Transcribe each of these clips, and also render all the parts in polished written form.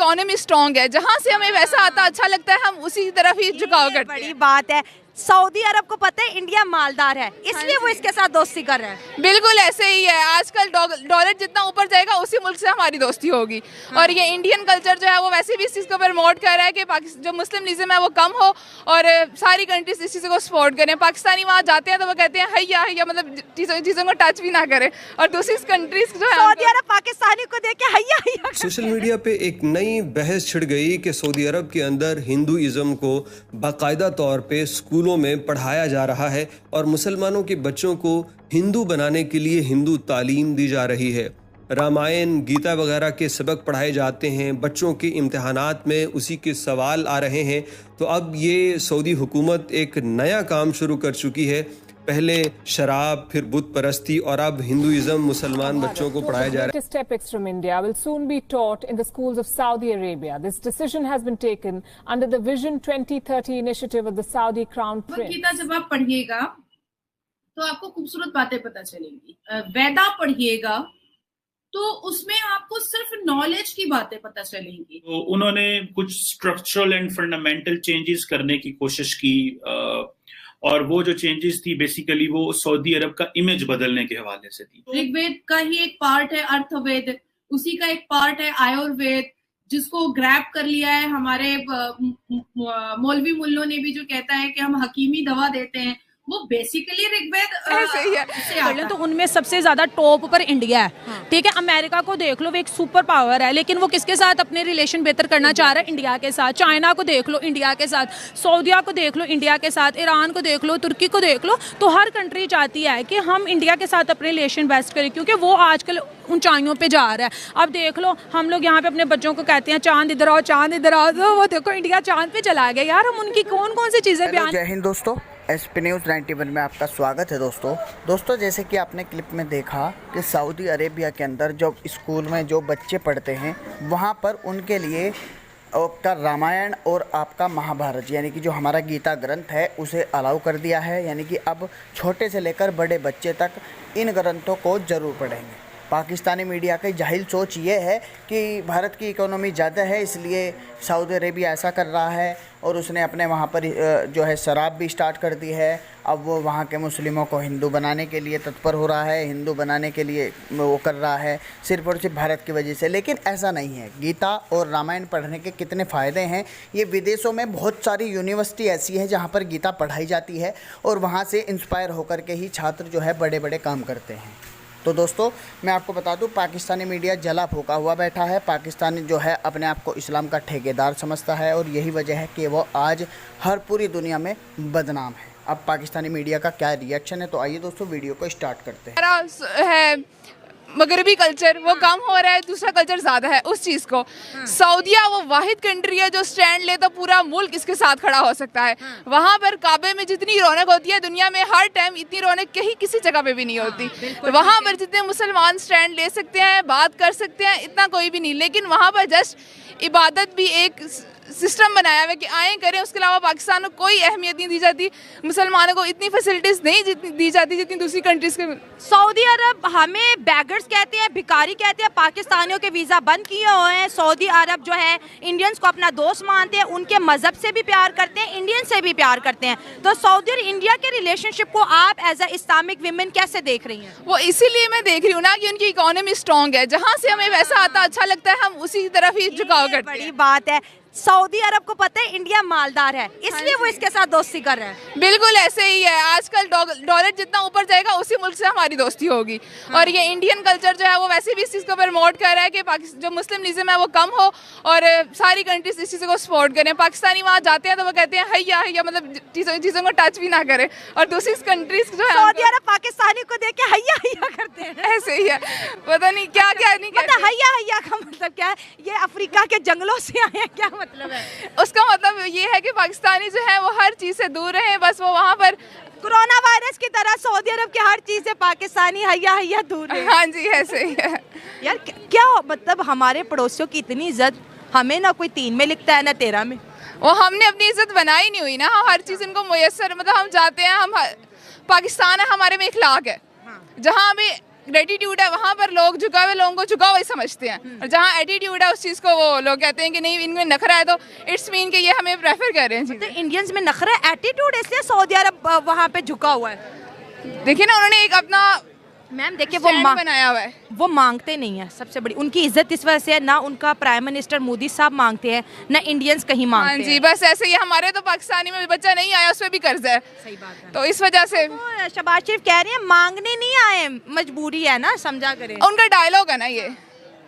Economy strong है, जहाँ से हमें वैसा आता अच्छा लगता है हम उसी तरफ ही झुकाव करते हैं। बड़ी बात है। सऊदी अरब को पता है इंडिया मालदार है, इसलिए वो इसके साथ दोस्ती कर रहे हैं। बिल्कुल ऐसे ही है, आजकल डॉलर जितना ऊपर जाएगा उसी मुल्क से हमारी दोस्ती होगी। और ये इंडियन कल्चर जो है वो वैसे भी इस चीज़ को प्रमोट कर रहा है कि जो मुस्लिमनिज्म है वो कम हो और सारी कंट्रीज इस चीज़ को सपोर्ट करें। पाकिस्तानी वहाँ जाते हैं तो वो कहते हैं हैया हैया, मतलब चीज़ों को टच भी ना करें, और दूसरी कंट्रीज जो है सऊदी अरब पाकिस्तानी को देख के हैया हैया। सोशल मीडिया पे एक नई बहस छिड़ गई कि सऊदी अरब के अंदर हिंदुइज्म को बाकायदा तौर पे स्कूलों में पढ़ाया जा रहा है और मुसलमानों के बच्चों को हिंदू बनाने के लिए हिंदू तालीम दी जा रही है। रामायण गीता वगैरह के सबक पढ़ाए जाते हैं, बच्चों के इम्तिहानात में उसी के सवाल आ रहे हैं। तो अब ये सऊदी हुकूमत एक नया काम शुरू कर चुकी है। पहले शराब, फिर बुत परस्ती और अब हिंदुइज्म मुसलमान बच्चों को पढ़ाया जा रहा है। Latest epics from India will soon be taught in the schools of Saudi Arabia. This decision has been taken under the Vision 2030 initiative of the Saudi Crown Prince. Gita जब आप पढ़िएगा तो आपको खूबसूरत बातें पता चलेंगी। वेदा पढ़िएगा तो उसमें आपको सिर्फ नॉलेज की बातें पता चलेंगी। तो उन्होंने कुछ स्ट्रक्चरल एंड फंडामेंटल चेंजेस करने की कोशिश की और वो जो चेंजेस थी बेसिकली वो सऊदी अरब का इमेज बदलने के हवाले से थी। ऋग्वेद का ही एक पार्ट है अर्थवेद, उसी का एक पार्ट है आयुर्वेद, जिसको ग्रैब कर लिया है हमारे मौलवी मुल्लों ने भी, जो कहता है कि हम हकीमी दवा देते हैं, वो बेसिकली ऋग्वेद सही है। कर लें तो उनमें सबसे ज्यादा टॉप पर इंडिया है। ठीक है, अमेरिका को देख लो, वो एक सुपर पावर है, लेकिन वो किसके साथ अपने रिलेशन बेहतर करना चाह रहा है? इंडिया के साथ। चाइना को देख लो, इंडिया के साथ। सऊदीया को देख लो, इंडिया के साथ। ईरान को देख लो, तुर्की को देख लो। तो हर कंट्री चाहती है कि हम इंडिया के साथ अपने रिलेशन बेस्ट करें, क्योंकि वो आजकल ऊंचाइयों पे जा रहा है। अब देख लो, हम लोग यहाँ पे अपने बच्चों को कहते हैं चांद इधर आओ, चांद इधर आओ, तो वो देखो इंडिया चांद पे चला गया। यार हम उनकी कौन कौन सी चीजें बयान। जय हिंद दोस्तों, SP न्यूज़ 91 में आपका स्वागत है। दोस्तों जैसे कि आपने क्लिप में देखा कि सऊदी अरेबिया के अंदर जो स्कूल में जो बच्चे पढ़ते हैं वहाँ पर उनके लिए आपका रामायण और आपका महाभारत यानी कि जो हमारा गीता ग्रंथ है उसे अलाउ कर दिया है। यानी कि अब छोटे से लेकर बड़े बच्चे तक इन ग्रंथों को ज़रूर पढ़ेंगे। पाकिस्तानी मीडिया की जाहिल सोच ये है कि भारत की इकोनॉमी ज़्यादा है इसलिए सऊदी अरेबिया ऐसा कर रहा है, और उसने अपने वहाँ पर जो है शराब भी स्टार्ट कर दी है। अब वो वहाँ के मुस्लिमों को हिंदू बनाने के लिए तत्पर हो रहा है, हिंदू बनाने के लिए वो कर रहा है सिर्फ और सिर्फ भारत की वजह से। लेकिन ऐसा नहीं है। गीता और रामायण पढ़ने के कितने फ़ायदे हैं। ये विदेशों में बहुत सारी यूनिवर्सिटी ऐसी है जहाँ पर गीता पढ़ाई जाती है और वहाँ से इंस्पायर होकर के ही छात्र जो है बड़े बड़े काम करते हैं। तो दोस्तों मैं आपको बता दूं, पाकिस्तानी मीडिया जला फूका हुआ बैठा है। पाकिस्तानी जो है अपने आप को इस्लाम का ठेकेदार समझता है और यही वजह है कि वो आज हर पूरी दुनिया में बदनाम है। अब पाकिस्तानी मीडिया का क्या रिएक्शन है, तो आइए दोस्तों वीडियो को स्टार्ट करते हैं। है मगरबी कल्चर वो कम हो रहा है, दूसरा कल्चर ज़्यादा है उस चीज़ को। सऊदीया वो वाहिद कंट्री है जो स्टैंड ले तो पूरा मुल्क इसके साथ खड़ा हो सकता है। वहाँ पर काबे में जितनी रौनक होती है दुनिया में हर टाइम इतनी रौनक कहीं किसी जगह पे भी नहीं होती। तो वहाँ पर जितने मुसलमान स्टैंड ले सकते हैं, बात कर सकते हैं, इतना कोई भी नहीं। लेकिन वहाँ पर जस्ट इबादत भी एक सिस्टम बनाया हुआ है कि आए करें, उसके अलावा पाकिस्तान को कोई अहमियत नहीं दी जाती। मुसलमानों को इतनी फैसिलिटीज़ नहीं दी जाती जितनी दूसरी कंट्रीज़ के। सऊदी अरब हमें बैगर्स कहते हैं, भिखारी कहते हैं। पाकिस्तानियों के वीज़ा बंद किए हुए हैं। सऊदी अरब जो है इंडियंस को अपना दोस्त मानते हैं, उनके मज़हब से भी प्यार करते हैं, इंडियन से भी प्यार करते हैं। तो सऊदी और इंडिया के रिलेशनशिप को आप एज अ इस्लामिक विमेन कैसे देख रही हैं? वो इसीलिए मैं देख रही हूँ ना कि उनकी इकोनॉमी स्ट्रांग है, जहाँ से हमें वैसा आता अच्छा लगता है हम उसी तरफ ही झुकाव करते हैं। बड़ी बात है। सऊदी अरब को पता है इंडिया मालदार है, इसलिए वो इसके साथ दोस्ती कर रहे हैं। बिल्कुल ऐसे ही है, आजकल डॉलर जितना ऊपर जाएगा उसी मुल्क से हमारी दोस्ती होगी। और ये इंडियन कल्चर जो है वो वैसे भी इस चीज़ को प्रमोट कर रहा है कि जो मुस्लिमनिज्म है वो कम हो और सारी कंट्रीज इस चीज़ को सपोर्ट करें। पाकिस्तानी वहाँ जाते हैं तो वो कहते हैं हैया हैया, मतलब चीज़ों को टच भी ना करें, और दूसरी कंट्रीज जो है सऊदी अरब पाकिस्तानी को देख के हैया हैया करते हैं। ऐसे ही है, पता नहीं क्या क्या नहीं मतलब हैया हैया का मतलब क्या है? ये अफ्रीका के जंगलों से आए हैं, क्या मतलब है? उसका मतलब ये है कि पाकिस्तानी जो है वो हर चीज़ से दूर रहे, बस वो वहाँ पर कोरोना वायरस की तरह सऊदी अरब की हर चीज से पाकिस्तानी हैया हैया दूर रहे। हाँ जी ऐसे ही है यार। क्या मतलब हमारे पड़ोसियों की इतनी इज्जत, हमें ना कोई 3 में लिखता है ना 13 में। वो हमने अपनी इज्जत बनाई नहीं हुई ना, हर चीज़ इनको मुयस्सर, मतलब हम जाते हैं, हम पाकिस्तान है, हमारे में इखलाक है। जहाँ हमें ग्रेटिट्यूड है वहाँ पर लोग झुका हुए लोगों को झुका हुआ ही समझते हैं, और जहाँ एटीट्यूड है उस चीज़ को वो लोग कहते हैं कि नहीं इनमें नखरा है, तो इट्स मीन कि ये हमें प्रेफर कर रहे हैं चीज़ें। तो इंडियंस में नखरा एटीट्यूड, इसलिए सऊदी अरब वहाँ पे झुका हुआ है। देखिए ना, उन्होंने एक अपना मैम देखिए स्टैंड बनाया हुआ है। वो मांगते नहीं है, सबसे बड़ी उनकी इज्जत इस वजह से है, ना उनका प्राइम मिनिस्टर मोदी साहब मांगते हैं, ना इंडियंस कहीं हाँ मांगते जी, हैं। बस ऐसे ही हमारे तो पाकिस्तानी में बच्चा नहीं आया, उस पर भी कर्ज है, सही बात है। तो इस वजह से तो शहबाज शरीफ कह रही है मांगने नहीं आए, मजबूरी है ना, समझा करें। उनका डायलॉग है ना ये।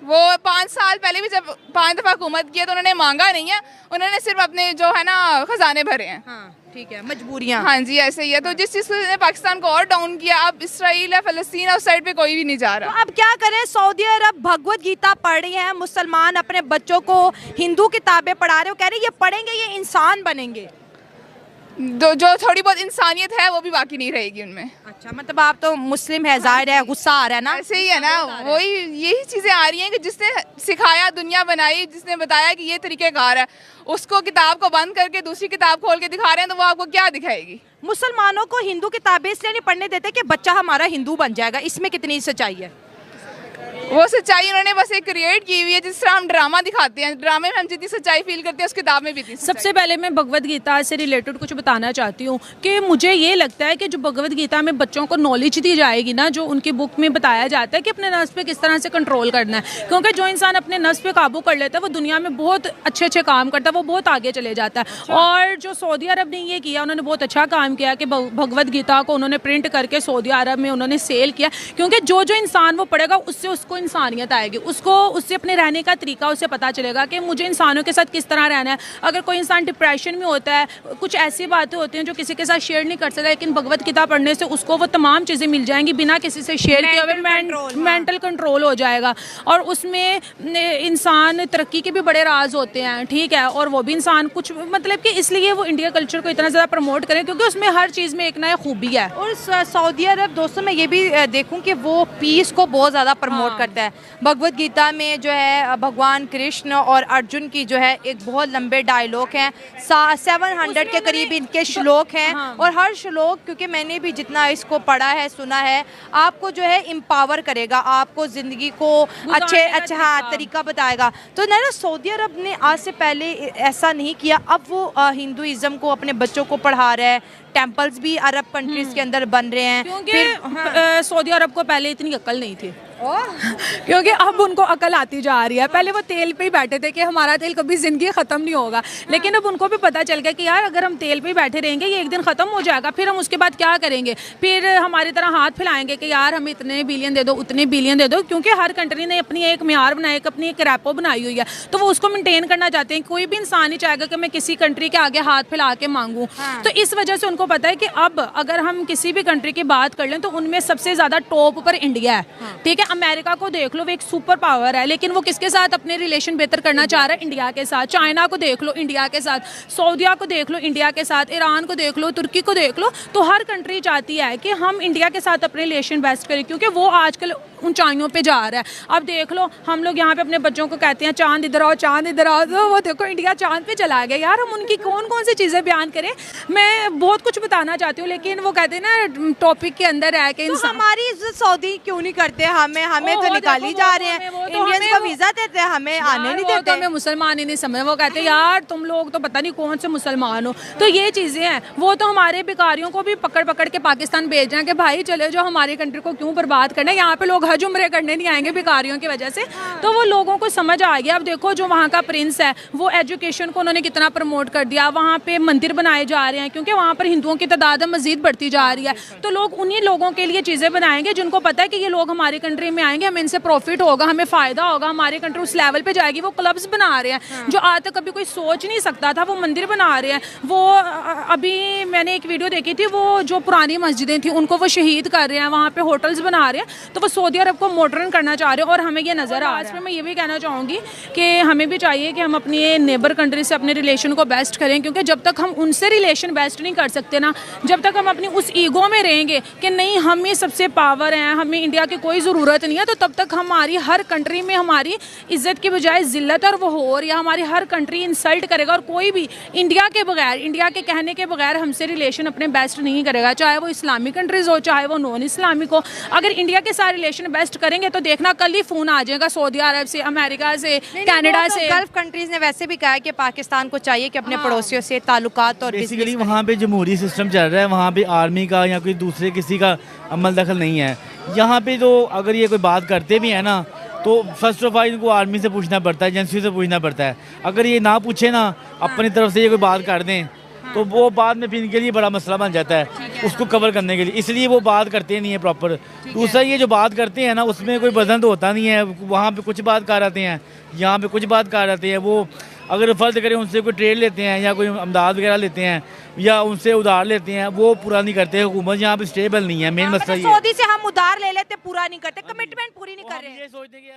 वो 5 साल पहले भी जब 5 दफा हुकूमत की है तो उन्होंने मांगा नहीं है, उन्होंने सिर्फ अपने जो है ना खजाने भरे हैं। हाँ ठीक है, मजबूरियाँ। हाँ जी ऐसे ही है। तो जिस चीज़ ने पाकिस्तान को और डाउन किया, अब इसराइल है, फलस्तीन है, उस साइड पे कोई भी नहीं जा रहा। तो अब क्या करें, सऊदी अरब भगवत गीता पढ़ रही है, मुसलमान अपने बच्चों को हिंदू किताबें पढ़ा रहे हो, कह रहे ये पढ़ेंगे ये इंसान बनेंगे। जो थोड़ी बहुत इंसानियत है वो भी बाकी नहीं रहेगी उनमें। अच्छा, मतलब आप तो मुस्लिम है, जाहिर है गुस्सा आ रहा है ना। ऐसे ही है ना, वही यही चीज़ें आ रही हैं कि जिसने सिखाया, दुनिया बनाई, जिसने बताया कि ये तरीक़ेकार है, उसको किताब को बंद करके दूसरी किताब खोल के दिखा रहे हैं, तो वो आपको क्या दिखाएगी? मुसलमानों को हिंदू किताबें इसलिए नहीं पढ़ने देते कि बच्चा हमारा हिंदू बन जाएगा, इसमें कितनी सच्चाई है? वो सच्चाई उन्होंने बस एक क्रिएट की हुई है, जिस तरह हम ड्रामा दिखाते हैं, ड्रामे में हम जितनी सच्चाई फील करते हैं उस किताब में भी थी। सबसे पहले मैं भगवत गीता से रिलेटेड कुछ बताना चाहती हूँ कि मुझे ये लगता है कि जो भगवत गीता में बच्चों को नॉलेज दी जाएगी ना, जो उनकी बुक में बताया जाता है कि अपने नफ्स पे किस तरह से कंट्रोल करना है, क्योंकि जो इंसान अपने नफ्स पे काबू कर लेता है वो दुनिया में बहुत अच्छे अच्छे काम करता है, वो बहुत आगे चले जाता है। और जो सऊदी अरब ने ये किया, उन्होंने बहुत अच्छा काम किया कि भगवत गीता को उन्होंने प्रिंट करके सऊदी अरब में उन्होंने सेल किया, क्योंकि जो जो इंसान वो पढ़ेगा उससे उसको इंसानियत आएगी, उससे अपने रहने का तरीका उसे पता चलेगा कि मुझे इंसानों के साथ किस तरह रहना है। अगर कोई इंसान डिप्रेशन में होता है, कुछ ऐसी बातें होती हैं जो किसी के साथ शेयर नहीं कर सकता, लेकिन भगवत गीता पढ़ने से उसको वो तमाम चीज़ें मिल जाएंगी बिना किसी से शेयर किए हुए, मेंटल कंट्रोल हो जाएगा। और उसमें इंसान तरक्की के भी बड़े राज होते हैं, ठीक है, और वो भी इंसान कुछ मतलब कि इसलिए वो इंडिया कल्चर को इतना ज़्यादा प्रमोट करें क्योंकि उसमें हर चीज़ में एक नया खूबी है। और सऊदी अरब दोस्तों मैं ये भी देखूं कि वो पीस को बहुत ज़्यादा प्रमोट करता है। भगवत गीता में जो है भगवान कृष्ण और अर्जुन की जो है एक बहुत लंबे डायलॉग हैं, 700 के करीब इनके श्लोक हैं। और हर श्लोक, क्योंकि मैंने भी जितना इसको पढ़ा है सुना है, आपको जो है एम्पावर करेगा, आपको ज़िंदगी को अच्छे तरीका बताएगा। तो ना सऊदी अरब ने आज से पहले ऐसा नहीं किया, अब वो हिंदुइज़्म को अपने बच्चों को पढ़ा रहा है, टेम्पल्स भी अरब कंट्रीज़ के अंदर बन रहे हैं। क्योंकि सऊदी अरब को पहले इतनी अक्ल नहीं थी, क्योंकि अब उनको अकल आती जा रही है। पहले वो तेल पे ही बैठे थे कि हमारा तेल कभी ज़िंदगी ख़त्म नहीं होगा, लेकिन अब उनको भी पता चल गया कि यार अगर हम तेल पे ही बैठे रहेंगे ये एक दिन ख़त्म हो जाएगा, फिर हम उसके बाद क्या करेंगे? फिर हमारी तरह हाथ फैलाएंगे कि यार हमें इतने बिलियन दे दो, उतने बिलियन दे दो, क्योंकि हर कंट्री ने अपनी एक म्यार बनाया, अपनी एक रैपो बनाई हुई है, तो वो उसको मेनटेन करना चाहते हैं। कोई भी इंसान नहीं चाहेगा कि मैं किसी कंट्री के आगे हाथ फैला के मांगूँ। तो इस वजह से उनको पता है कि अब अगर हम किसी भी कंट्री की बात कर लें तो उनमें सबसे ज़्यादा टॉप पर इंडिया है, ठीक है। अमेरिका को देख लो, वो एक सुपर पावर है, लेकिन वो किसके साथ अपने रिलेशन बेहतर करना चाह रहा है? इंडिया के साथ। चाइना को देख लो, इंडिया के साथ। सऊदिया को देख लो, इंडिया के साथ। ईरान को देख लो, तुर्की को देख लो। तो हर कंट्री चाहती है कि हम इंडिया के साथ अपने रिलेशन बेस्ट करें, क्योंकि वो आजकल ऊंचाइयों पे जा रहा है। अब देख लो, हम लोग यहाँ पे अपने बच्चों को कहते हैं चांद इधर आओ, चांद इधर आओ, तो वो देखो इंडिया चांद पे चला गया। यार हम उनकी कौन कौन सी चीज़ें बयान करें? मैं बहुत कुछ बताना चाहती हूँ, लेकिन वो कहते हैं ना टॉपिक के अंदर है कि तो हमारी इज्जत सऊदी क्यों नहीं करते? हमें तो निकाली जा रहे हैं, इंडियंस को वीजा देते हैं, हमें आने नहीं देते। हमें मुसलमान ही नहीं समझ, वो कहते हैं यार तुम लोग तो पता नहीं कौन से मुसलमान हो। तो ये चीज़ें हैं। वो तो हमारे भिखारियों को भी पकड़ पकड़ के पाकिस्तान भेज रहे हैं कि भाई चले जाओ, हमारी कंट्री को क्यों बर्बाद करना है। यहाँ पे लोग हज उम्रे करने नहीं आएंगे भिखारियों की वजह से। तो वो लोगों को समझ आ गया। अब देखो जो वहाँ का प्रिंस है, वो एजुकेशन को उन्होंने कितना प्रमोट कर दिया। वहाँ पे मंदिर बनाए जा रहे हैं, क्योंकि वहाँ पर हिंदुओं की तादाद मजीद बढ़ती जा रही है। तो लोग उन्हीं लोगों के लिए चीज़ें बनाएंगे जिनको पता है कि ये लोग हमारी कंट्री में आएंगे, हमें इनसे प्रॉफिट होगा, हमें फ़ायदा होगा, हमारी कंट्री उस लेवल पे जाएगी। वो क्लब्स बना रहे हैं जो आज तक कभी कोई सोच नहीं सकता था, वो मंदिर बना रहे हैं। वो अभी मैंने एक वीडियो देखी थी, वो जो पुरानी मस्जिदें थी उनको वो शहीद कर रहे हैं, वहाँ पे होटल्स बना रहे हैं। तो वो सऊदी अरब को मॉडर्न करना चाह रहे हैं और हमें ये नज़र आ रहा है। मैं ये भी कहना चाहूँगी कि हमें भी चाहिए कि हम अपनी नेबर कंट्री से अपने रिलेशन को बेस्ट करें, क्योंकि जब तक हम उनसे रिलेशन बेस्ट नहीं कर सकते ना, जब तक हम अपनी उस ईगो में रहेंगे कि नहीं हम ही सबसे पावर हैं, हमें इंडिया की कोई ज़रूरत नहीं है, तो तब तक हमारी हर कंट्री में हमारी इज्जत की बजाय जिल्लत और वो हो, या हमारी हर कंट्री इंसल्ट करेगा। और कोई भी इंडिया के बगैर, इंडिया के कहने के बगैर हमसे रिलेशन अपने बेस्ट नहीं करेगा, चाहे वो इस्लामिक कंट्रीज़ हो, चाहे वो नॉन इस्लामिक हो। अगर इंडिया के साथ रिलेशन इन्वेस्ट करेंगे तो देखना कल ही फ़ोन आ जाएगा सऊदी अरब से, अमेरिका से, कनाडा से। गल्फ कंट्रीज़ ने वैसे भी कहा है कि पाकिस्तान को चाहिए कि अपने पड़ोसियों से ताल्लुकात और बेसिकली वहाँ पे जमहूरी सिस्टम चल रहा है, वहाँ पे आर्मी का या कोई दूसरे किसी का अमल दखल नहीं है। यहाँ पे तो अगर ये कोई बात करते भी है ना तो फर्स्ट ऑफ ऑल इनको आर्मी से पूछना पड़ता है, एजेंसी से पूछना पड़ता है। अगर ये ना पूछे ना अपनी तरफ से ये कोई बात कर दें तो वो बाद में फिर इनके लिए बड़ा मसला बन जाता है उसको कवर करने के लिए, इसलिए वो बात करते नहीं है प्रॉपर। दूसरा ये जो बात करते हैं ना उसमें कोई वजन तो होता नहीं है, वहाँ पे कुछ बात कर आते हैं, यहाँ पे कुछ बात कर आते हैं। वो अगर फ़र्ज करें उनसे कोई ट्रेड लेते हैं या कोई अमदाद वगैरह लेते हैं या उनसे उधार लेते हैं, वो पूरा नहीं करते। हुकूमत यहाँ पे स्टेबल नहीं है, मेन मसला ये। सऊदी से हम उधार ले लेते, पूरा नहीं करते, कमिटमेंट पूरी नहीं कर रहे। ये सोचते हैं कि